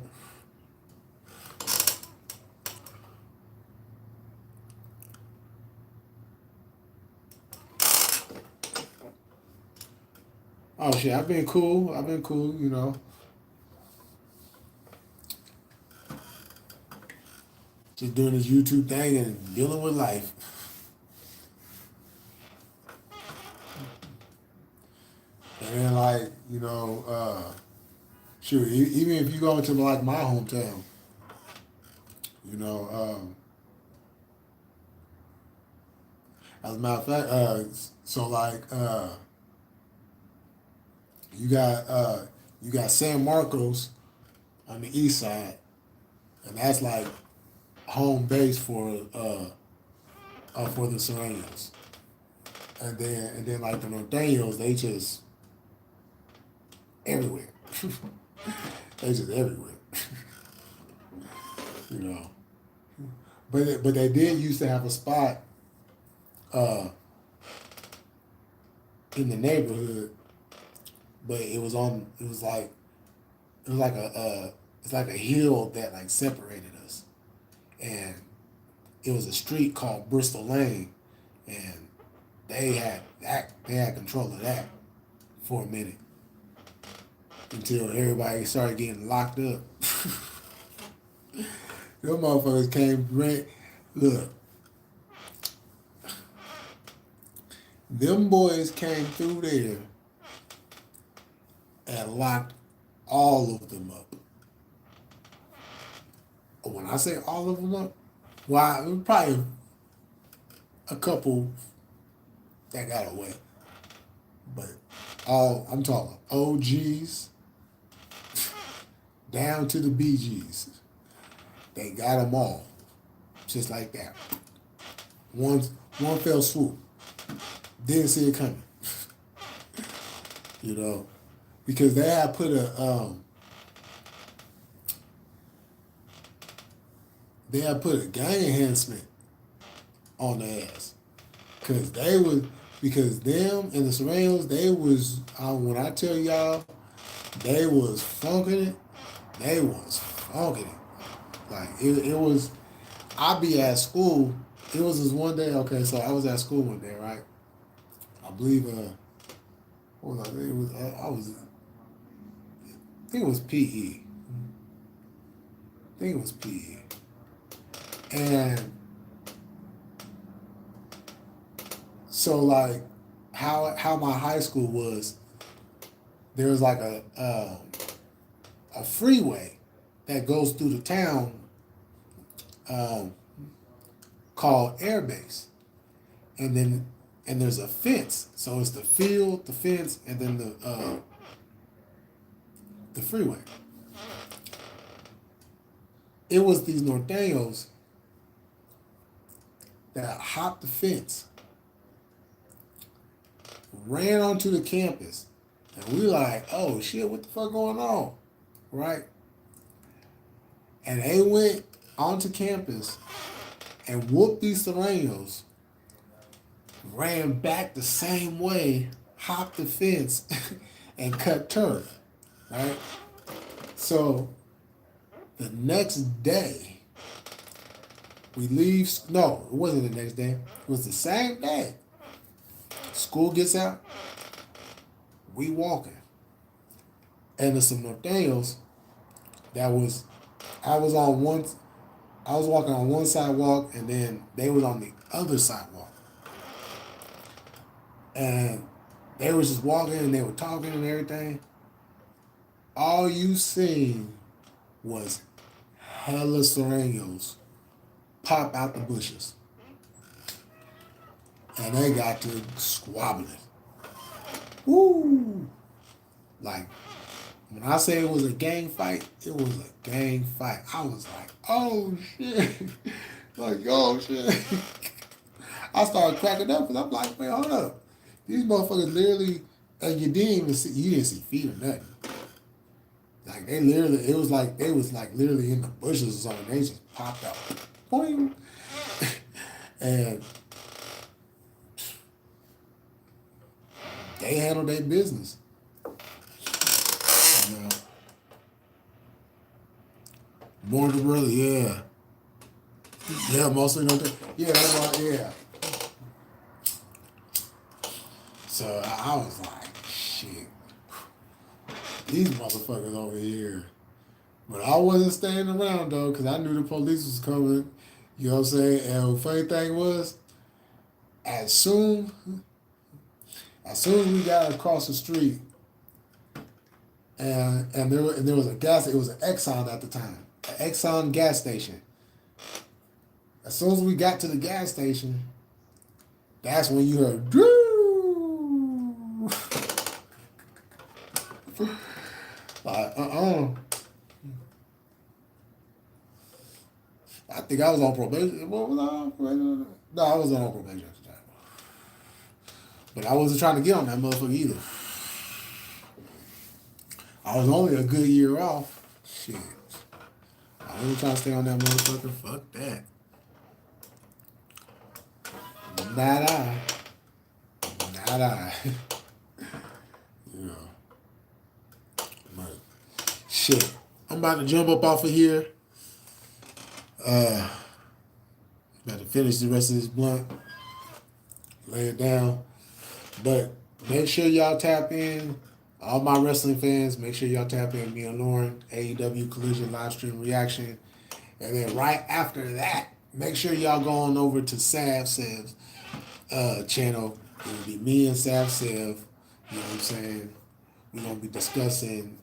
[SPEAKER 1] Oh shit, I've been cool. You know. Just doing this YouTube thing and dealing with life. And then like, you know, shoot, even if you go into like my hometown, you know, as a matter of fact, so like you got San Marcos on the east side, and that's like home base for the Sorrells. And then like the Nathaniels, they just everywhere. They just everywhere. You know. But they did used to have a spot in the neighborhood, but it was like it's like a hill that like separated us. And it was a street called Bristol Lane, and they had control of that for a minute until everybody started getting locked up. Them motherfuckers came right. Look, them boys came through there and locked all of them up. When I say all of them up, well, it was probably a couple that got away, but I'm talking OGs down to the BGs. They got them all, just like that. one fell swoop. Didn't see it coming. You know, because they had put a gang enhancement on their ass. Because them and the Serranos, they was, when I tell y'all, they was funking it. They was funking it. Like, it was, I be at school. It was this one day, okay, so I was at school one day, right? I believe, what was I? I think it was PE. I think it was PE. And so, like, how my high school was, there was like a freeway that goes through the town, called Airbase, and there's a fence. So it's the field, the fence, and then the freeway. It was these norteños that hopped the fence, ran onto the campus, and we like, oh shit, what the fuck going on, right? And they went onto campus and whooped these Serranos, ran back the same way, hopped the fence, and cut turf, right? So the next day, we leave. No, it wasn't the next day. It was the same day. School gets out, we walking, and there's some norteños I was walking on one sidewalk, and then they was on the other sidewalk, and they was just walking and they were talking and everything. All you seen was hella Serranos pop out the bushes. And they got to squabbling. Woo! Like, when I say it was a gang fight, it was a gang fight. I was like, oh shit. Like, oh shit. I started cracking up because I'm like, wait, hold up. These motherfuckers literally, and you didn't see feet or nothing. Like, it was like they was like literally in the bushes or something. They just popped out. Boing. And they handled their business. You know. Born to brother, yeah. Yeah, mostly don't think. Yeah, that's right, yeah. So I was like, shit. These motherfuckers over here. But I wasn't staying around though, because I knew the police was coming. You know what I'm saying? And the funny thing was, as soon as we got across the street, and there was a gas, it was an Exxon at the time, an Exxon gas station. As soon as we got to the gas station, that's when you heard, Drew! Like, I think I was on probation. What was I on probation? No, I wasn't on probation at the time. But I wasn't trying to get on that motherfucker either. I was only a good year off. Shit. I wasn't trying to stay on that motherfucker. Fuck that. Not I. You know. But shit. I'm about to jump up off of here. About to finish the rest of this blunt. Lay it down. But make sure y'all tap in. All my wrestling fans, make sure y'all tap in. Me and Lauren, AEW Collision live stream reaction. And then right after that, make sure y'all go on over to Sav Sev's channel. It will be me and Sav Sev. You know what I'm saying? We're going to be discussing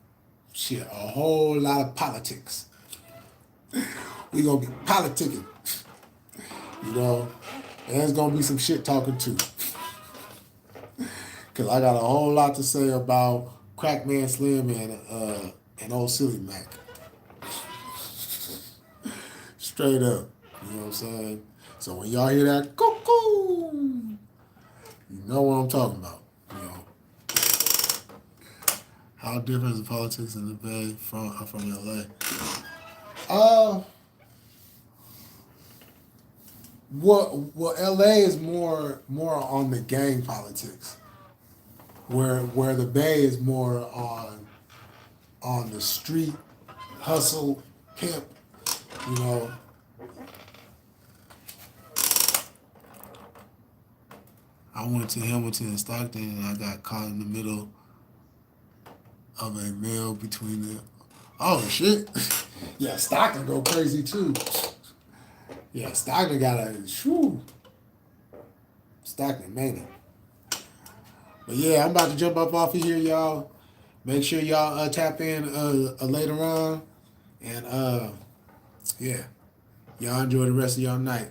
[SPEAKER 1] shit, a whole lot of politics. We're going to be politicking. You know? And there's going to be some shit talking too. Because I got a whole lot to say about Crackman Slim and Old Silly Mac. Straight up. You know what I'm saying? So when y'all hear that,
[SPEAKER 2] know what I'm talking about. You know, how different is the politics in the Bay from LA?
[SPEAKER 1] Well, LA is more on the gang politics, where the Bay is more on the street hustle pimp. You know,
[SPEAKER 2] I went to Hamilton and Stockton, and I got caught in the middle of a mail between the. Oh shit!
[SPEAKER 1] yeah, Stockton go crazy too. Yeah, Stockton got a shoo. Stockton mania. But yeah, I'm about to jump up off of here, y'all. Make sure y'all tap in later on, and yeah, y'all enjoy the rest of y'all night.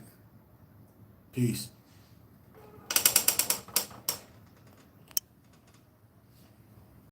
[SPEAKER 1] Peace.